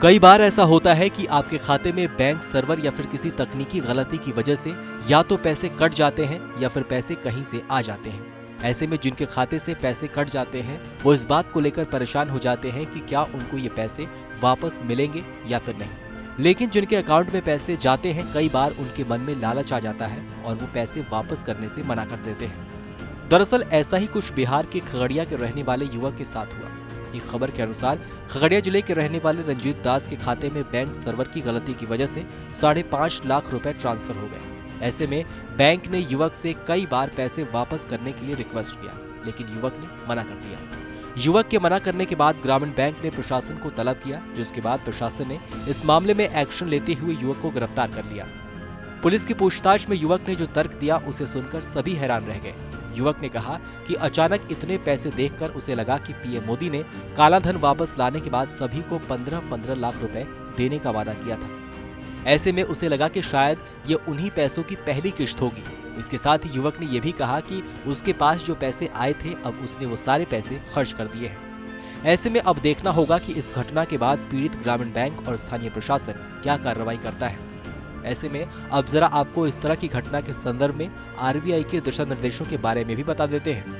कई बार ऐसा होता है कि आपके खाते में बैंक सर्वर या फिर किसी तकनीकी गलती की वजह से या तो पैसे कट जाते हैं या फिर पैसे कहीं से आ जाते हैं। ऐसे में जिनके खाते से पैसे कट जाते हैं वो इस बात को लेकर परेशान हो जाते हैं कि क्या उनको ये पैसे वापस मिलेंगे या फिर नहीं। लेकिन जिनके अकाउंट में पैसे जाते हैं कई बार उनके मन में लालच आ जाता है और वो पैसे वापस करने से मना कर देते हैं। दरअसल ऐसा ही कुछ बिहार के खगड़िया के रहने वाले युवक के साथ हुआ। एक खबर के अनुसार खगड़िया जिले के रहने वाले रंजीत दास के खाते में बैंक सर्वर की गलती की वजह से 5.5 लाख रुपए ट्रांसफर हो गए। ऐसे में बैंक ने युवक से कई बार पैसे वापस करने के लिए रिक्वेस्ट किया, लेकिन युवक ने मना कर दिया। युवक के मना करने के बाद ग्रामीण बैंक ने प्रशासन को तलब किया, जिसके बाद प्रशासन ने इस मामले में एक्शन लेते हुए युवक को गिरफ्तार कर लिया। पुलिस की पूछताछ में युवक ने जो तर्क दिया उसे सुनकर सभी हैरान रह गए। युवक ने कहा कि अचानक इतने पैसे देखकर उसे लगा कि पीएम मोदी ने काला धन वापस लाने के बाद सभी को 15-15 लाख रुपए देने का वादा किया था। ऐसे में उसे लगा कि शायद ये उन्हीं पैसों की पहली किश्त होगी। इसके साथ ही युवक ने यह भी कहा कि उसके पास जो पैसे आए थे अब उसने वो सारे पैसे खर्च कर दिए हैं। ऐसे में अब देखना होगा कि इस घटना के बाद पीड़ित ग्रामीण बैंक और स्थानीय प्रशासन क्या कार्रवाई करता है। ऐसे में अब जरा आपको इस तरह की घटना के संदर्भ में आरबीआई के दिशा निर्देशों के बारे में भी बता देते हैं।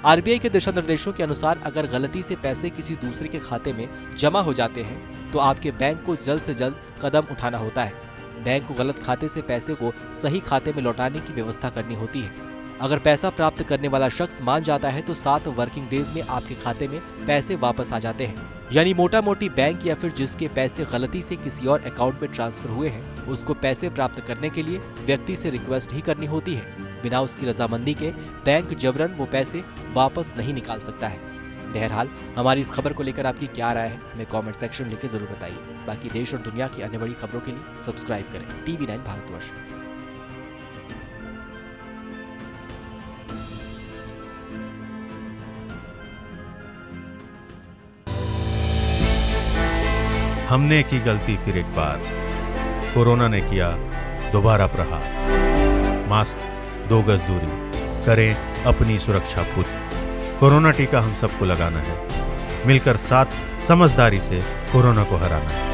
आरबीआई के दिशा निर्देशों के अनुसार अगर गलती से पैसे किसी दूसरे के खाते में जमा हो जाते हैं तो आपके बैंक को जल्द से जल्द कदम उठाना होता है। बैंक को गलत खाते से पैसे को सही खाते में लौटाने की व्यवस्था करनी होती है। अगर पैसा प्राप्त करने वाला शख्स मान जाता है तो 7 वर्किंग डेज में आपके खाते में पैसे वापस आ जाते हैं। यानी मोटा मोटी बैंक या फिर जिसके पैसे गलती से किसी और अकाउंट में ट्रांसफर हुए हैं उसको पैसे प्राप्त करने के लिए व्यक्ति से रिक्वेस्ट ही करनी होती है। बिना उसकी रजामंदी के बैंक जबरन वो पैसे वापस नहीं निकाल सकता है। बहरहाल हमारी इस खबर को लेकर आपकी क्या राय है हमें कमेंट सेक्शन में लिख के जरूर बताइए। बाकी देश और दुनिया की अन्य बड़ी खबरों के लिए सब्सक्राइब करें TV9 भारतवर्ष। हमने की गलती फिर एक बार, कोरोना ने किया दोबारा प्रहार। मास्क, 2 गज दूरी, करें अपनी सुरक्षा पूरी। कोरोना टीका हम सबको लगाना है, मिलकर साथ समझदारी से कोरोना को हराना है।